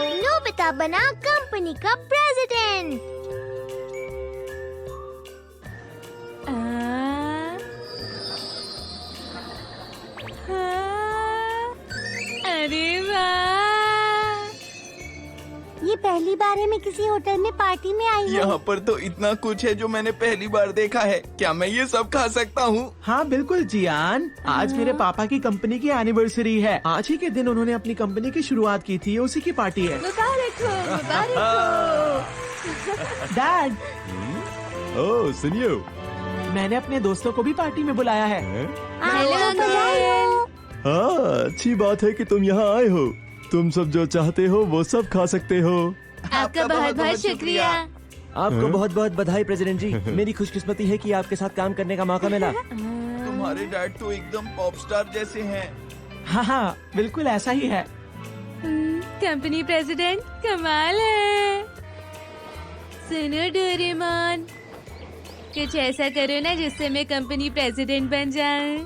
Nobita बना company का president. अरे वाह! ये पहली बार है मैं किसी होटल में पार्टी में आई हूँ। यहाँ पर तो इतना कुछ है जो मैंने पहली बार देखा है। क्या मैं ये सब खा सकता हूँ? हाँ बिल्कुल जियान, आज मेरे पापा की कंपनी की एनिवर्सरी है। आज ही के दिन उन्होंने अपनी कंपनी की शुरुआत की थी, उसी की पार्टी है। मुबारक हो, मुबारक हो। डैड, ओह सुनियो। मैंने अपने दोस्तों को भी पार्टी में बुलाया है। Hello uncle. हाँ अच्छी बात है कि तुम यहाँ आए हो। तुम सब जो चाहते हो वो सब खा सकते हो। आपका बहुत बहुत शुक्रिया। आपको बहुत बहुत बधाई प्रेसिडेंट जी। मेरी खुशकिस्मती है कि आपके साथ काम करने का मौका मिला। तुम्हारे डैड तो एकदम पॉप स्टार जैसे हैं। हाँ हाँ बिल्कुल ऐसा ही है। कंपनी प्रेसिडेंट कमाल है। सुनो डोरेमोन, कुछ ऐसा करो ना जिससे मैं कंपनी प्रेसिडेंट बन जाऊं।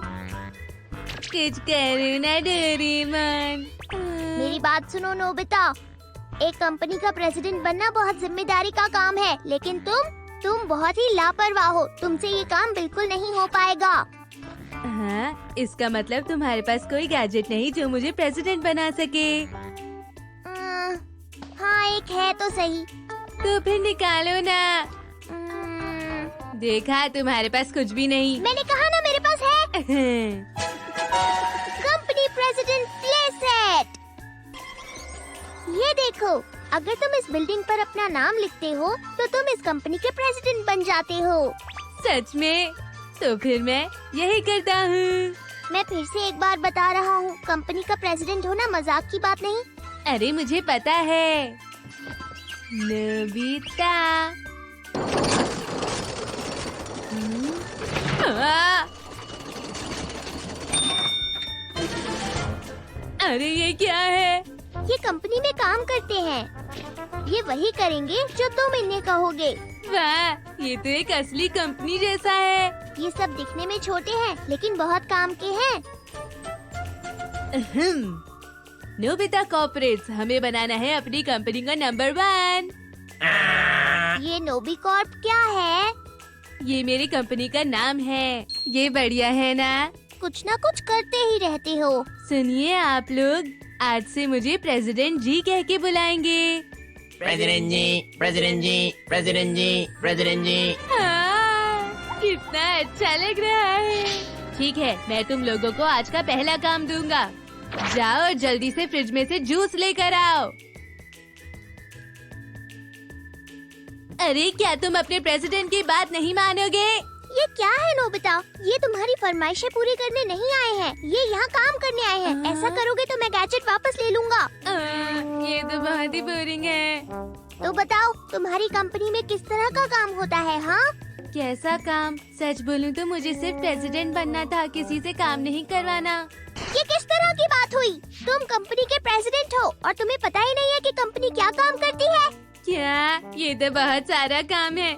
कुछ करो ना डोरेमोन। मेरी बात सुनो नोबिता, एक कंपनी का प्रेसिडेंट बनना बहुत जिम्मेदारी का काम है, लेकिन तुम बहुत ही लापरवाह हो। तुमसे ये काम बिल्कुल नहीं हो पाएगा। हाँ, इसका मतलब तुम्हारे पास कोई गैजेट नहीं जो मुझे प्रेसिडेंट बना सके। हाँ एक है तो सही। तो फिर निकालो ना। देखा, तुम्हारे पास कुछ भी नहीं। मैंने कहा ना मेरे पास है। Company president play set. ये देखो, अगर तुम इस बिल्डिंग पर अपना नाम लिखते हो तो तुम इस कंपनी के प्रेसिडेंट बन जाते हो। सच में? तो फिर मैं यही करता हूँ। मैं फिर से एक बार बता रहा हूँ, कंपनी का प्रेसिडेंट होना मजाक की बात नहीं। अरे मुझे पता है। नोबिता। अरे ये क्या है? ये कंपनी में काम करते हैं। ये वही करेंगे जो तुम इन्हें कहोगे। वाह, ये तो एक असली कंपनी जैसा है। ये सब दिखने में छोटे हैं लेकिन बहुत काम के हैं। नोबिता कॉर्पोरेट्स, हमें बनाना है अपनी कंपनी का नंबर 1। ये नोबी कॉर्प क्या है? ये मेरी कंपनी का नाम है। ये बढ़िया है ना? कुछ ना कुछ करते ही रहते हो। सुनिए आप लोग, आज से मुझे प्रेसिडेंट जी कह के बुलाएंगे। प्रेसिडेंट जी, प्रेसिडेंट जी, प्रेसिडेंट जी, प्रेसिडेंट जी। हाँ, कितना अच्छा लग रहा है। ठीक है, मैं तुम लोगों को आज का पहला काम दूंगा। जाओ और जल्दी से फ्रिज में से जूस लेकर आओ। अरे क्या तुम अपने प्रेसिडेंट की बात नहीं मानोगे? ये क्या है नोबिता? ये तुम्हारी फरमाइशें पूरी करने नहीं आए हैं, ये यहाँ काम करने आए हैं। ऐसा करोगे तो मैं गैजेट वापस ले लूँगा। ये तो बहुत ही बोरिंग है। तो बताओ, तुम्हारी कंपनी में किस तरह का काम होता है? हाँ, कैसा काम? सच बोलूं तो मुझे सिर्फ प्रेसिडेंट बनना था, किसी से काम नहीं करवाना। ये किस तरह की बात हुई? तुम कंपनी के प्रेसिडेंट हो और तुम्हें पता ही नहीं है कि कंपनी क्या काम करती है। क्या? ये तो बहुत सारा काम है।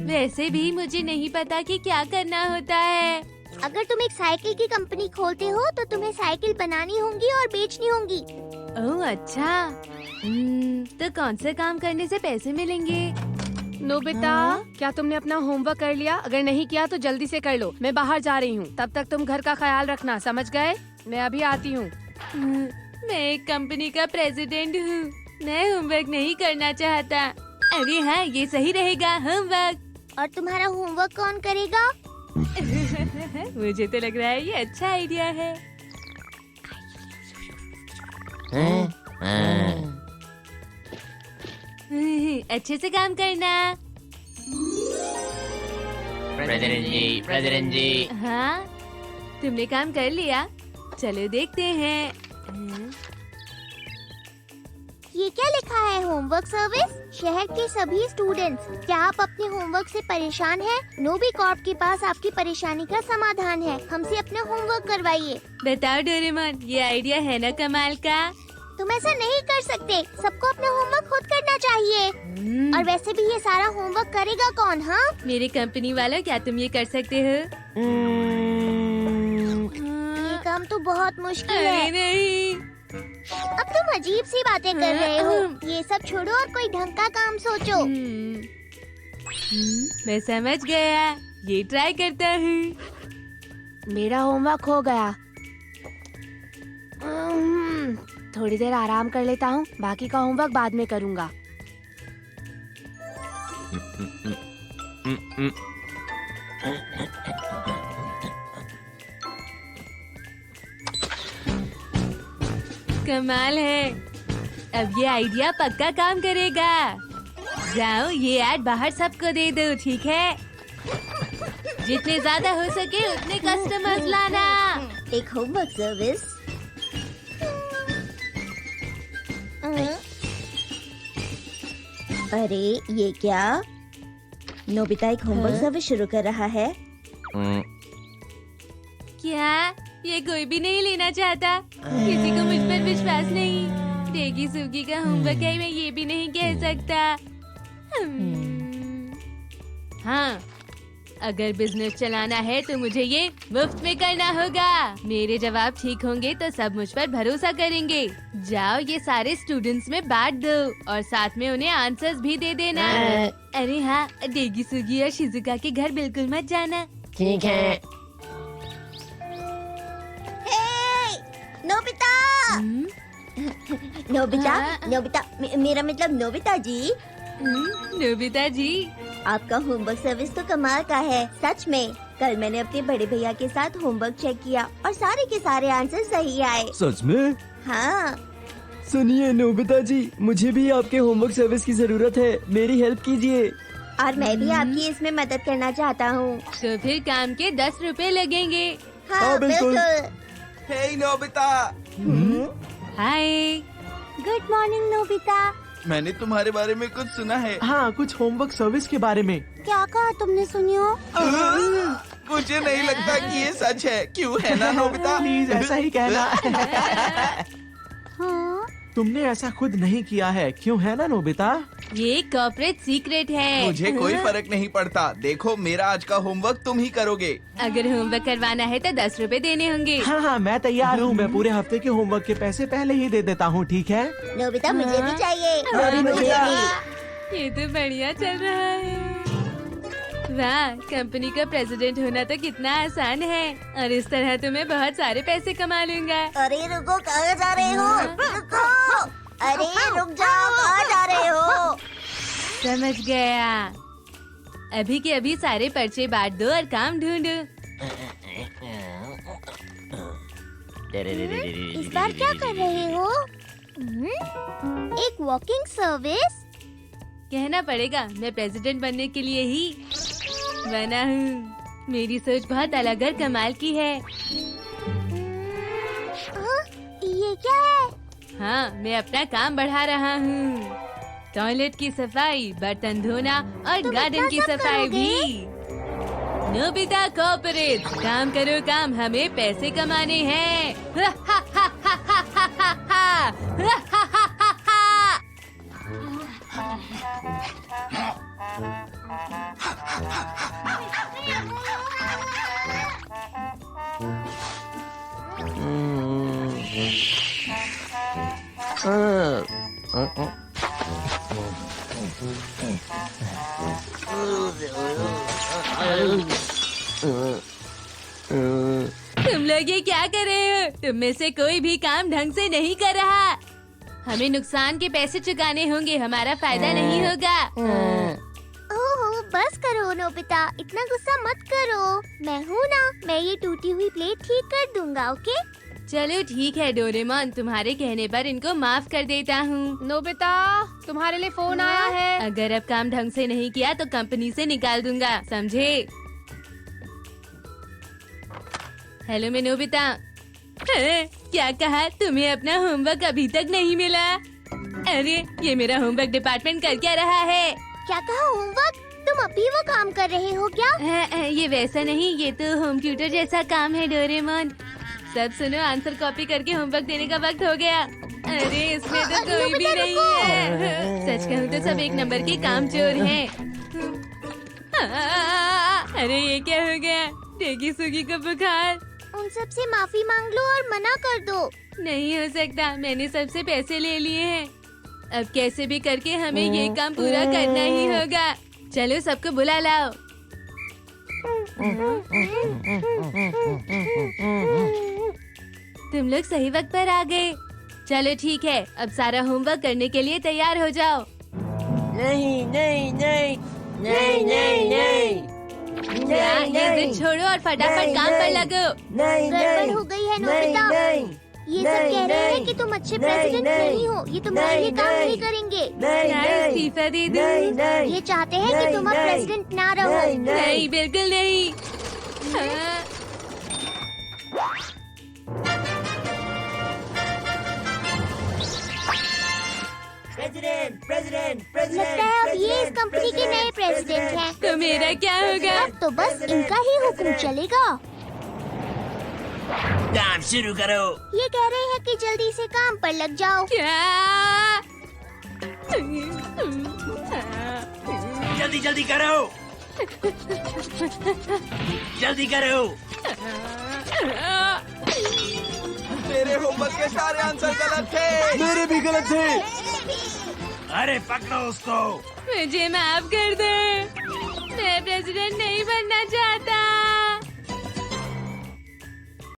वैसे भी मुझे नहीं पता कि क्या करना होता है। अगर तुम एक साइकिल की कंपनी खोलते हो तो तुम्हें साइकिल बनानी होंगी और बेचनी होंगी। ओह अच्छा। तो कौन से काम करने से पैसे मिलेंगे? नोबिता, क्या तुमने अपना होमवर्क कर लिया? अगर नहीं किया तो जल्दी से कर लो। मैं बाहर जा रही हूँ, तब तक तुम घर का ख्याल रखना, समझ गए? मैं अभी आती हूँ। मैं एक कंपनी का प्रेसिडेंट हूँ, मैं होमवर्क नहीं करना चाहता। अरे हाँ, ये सही रहेगा, होमवर्क। और तुम्हारा होमवर्क कौन करेगा? मुझे तो लग रहा है ये अच्छा आइडिया है। अच्छे से काम करना। प्रेसिडेंट जी, प्रेसिडेंट जी। हाँ, तुमने काम कर लिया। चलो देखते हैं। ये क्या लिखा है? Homework service. शहर के सभी स्टूडेंट्स, क्या आप अपने होमवर्क से परेशान हैं? नोबी कॉर्प के पास आपकी परेशानी का समाधान है। हमसे अपना होमवर्क करवाइए। बताओ डोरेमोन, ये आइडिया है ना कमाल का? तुम ऐसा नहीं कर सकते, सबको अपना होमवर्क खुद करना चाहिए। और वैसे भी ये सारा होमवर्क करेगा कौन? हाँ, मेरे कंपनी वालों, क्या तुम ये कर सकते हो? ये काम तो बहुत मुश्किल अरे है। नहीं। अब तुम अजीब सी बातें कर रहे हो। ये सब छोड़ो और कोई ढंग का काम सोचो। मैं समझ गया, ये ट्राई करता हूँ। मेरा होमवर्क हो गया। थोड़ी देर आराम कर लेता हूँ, बाकी का होमवर्क बाद में करूँगा। कमाल है, अब ये आइडिया पक्का काम करेगा। जाओ ये ऐड बाहर सबको दे दो, ठीक है? जितने ज्यादा हो सके उतने कस्टमर्स लाना। एक होमवर्क सर्विस। अरे ये क्या? नोबिता एक होमवर्क सर्विस शुरू कर रहा है। क्या ये कोई भी नहीं लेना चाहता? किसी को मुझ पर विश्वास नहीं। टेगी सुगी का होमवर्क है, मैं ये भी नहीं कह सकता। हाँ, अगर बिजनेस चलाना है तो मुझे ये मुफ्त में करना होगा। मेरे जवाब ठीक होंगे तो सब मुझ पर भरोसा करेंगे। जाओ ये सारे स्टूडेंट्स में बांट दो और साथ में उन्हें आंसर्स भी दे देना। अरे हाँ, डेगी सुगी और शिजुका के घर बिल्कुल मत जाना। ठीक है। नोबिता, नोबिता, नोबिता, मेरा मतलब नोबिता जी। नोबिता जी, आपका होमवर्क सर्विस तो कमाल का है, सच में। कल मैंने अपने बड़े भैया के साथ होमवर्क चेक किया और सारे के सारे आंसर सही आए। सच में? हाँ। सुनिए नोबिता जी, मुझे भी आपके होमवर्क सर्विस की जरूरत है, मेरी हेल्प कीजिए। और मैं भी आपकी इसमें मदद करना चाहता हूँ। तो फिर काम के 10 रुपए लगेंगे। हाँ, बिल्कुल। Hey Nobita, hi. Good morning Nobita. मैंने तुम्हारे बारे में कुछ सुना है। हाँ, कुछ होमवर्क सर्विस के बारे में। क्या कहा तुमने, सुनियो? मुझे नहीं लगता कि ये सच है, क्यों है ना नोबिता? प्लीज ऐसा ही कहना। हाँ? तुमने ऐसा खुद नहीं किया है, क्यों है ना नोबिता? ये कॉर्पोरेट सीक्रेट है। मुझे कोई फर्क नहीं पड़ता। देखो मेरा आज का होमवर्क तुम ही करोगे। अगर होमवर्क करवाना है तो 10 रुपए देने होंगे। हाँ हाँ, मैं तैयार हूँ। मैं पूरे हफ्ते के होमवर्क के पैसे पहले ही दे देता हूँ, ठीक है? नोबिता मुझे भी चाहिए। मुझे भी। ये तो बढ़िया चल रहा है। वाह, कंपनी का प्रेसिडेंट होना तो कितना आसान है और इस तरह तो मैं बहुत सारे पैसे कमा लूंगा। अरे रुको, कहाँ जा रहे हो? रुको! अरे रुक जाओ, कहाँ जा रहे हो? समझ गया। अभी के अभी सारे पर्चे बांट दो और काम ढूंढो। इस बार क्या कर रहे हो? एक वॉकिंग सर्विस? कहना पड़ेगा, मैं प्रेसिडेंट बनने के लिए ही बना हूँ। मेरी सोच बहुत अलग और कमाल की है। ये क्या है? हाँ, मैं अपना काम बढ़ा रहा हूँ। टॉयलेट की सफाई, बर्तन धोना और तुम गार्डन इतना की सब सफाई करोगे? भी। नोबिता कॉर्पोरेट, काम करो काम, हमें पैसे कमाने हैं। तुम लोग ये क्या कर रहे हो? तुम में से कोई भी काम ढंग से नहीं कर रहा। हमें नुकसान के पैसे चुकाने होंगे, हमारा फायदा नहीं होगा। ओह, बस करो नोबिता, इतना गुस्सा मत करो। मैं हूँ ना, मैं ये टूटी हुई प्लेट ठीक कर दूंगा, ओके? चलो ठीक है डोरेमोन, तुम्हारे कहने पर इनको माफ कर देता हूँ। नोबिता, तुम्हारे लिए फोन आया है। अगर अब काम ढंग से नहीं किया तो कंपनी से निकाल दूंगा, समझे? हेलो मैं नोबिता। क्या कहा? तुम्हें अपना होमवर्क अभी तक नहीं मिला? अरे ये मेरा होमवर्क डिपार्टमेंट कर क्या रहा है? क्या कहा, होमवर्क? तुम अभी वो काम कर रहे हो क्या? ये वैसा नहीं, ये तो होम ट्यूटर जैसा काम है डोरेमोन। सब सुनो, आंसर कॉपी करके होमवर्क देने का वक्त हो गया। अरे इसमें तो कोई भी नहीं है। सच कहूँ तो सब एक नंबर के कामचोर हैं। अरे ये क्या हो गया? टेगी सुगी को बुखार। इन सब से माफी मांग लो और मना कर दो। नहीं हो सकता, मैंने सबसे पैसे ले लिए हैं। अब कैसे भी करके हमें ये काम पूरा करना ही होगा। चलो सबको बुला लाओ। तुम लोग सही वक्त पर आ गए। चलो ठीक है, अब सारा होमवर्क करने के लिए तैयार हो जाओ। नहीं नहीं नहीं नहीं नहीं नहीं हाँ, ये जिद छोड़ो और फटाफट काम पर लगो। नहीं गड़बड़ हो गई है नोबिता। नहीं ये सब कह रहे हैं कि तुम अच्छे प्रेसिडेंट नहीं हो, ये तुम्हारे लिए काम नहीं करेंगे। मैं इस्तीफा दे दूँ? ये चाहते हैं कि तुम अब प्रेसिडेंट ना रहो। नहीं, बिल्कुल नहीं। हाँ। लगता है अब ये इस कंपनी के नए प्रेसिडेंट हैं। तो मेरा क्या होगा? अब तो बस इनका ही हुक्म चलेगा। काम शुरू करो। ये कह रहे हैं कि जल्दी से काम पर लग जाओ। क्या? जल्दी जल्दी करो, जल्दी करो। मेरे होमवर्क के सारे आंसर गलत थे। मेरे भी गलत थे। अरे पकड़ो उसको। मुझे माफ कर दो, मैं प्रेसिडेंट नहीं बनना चाहता।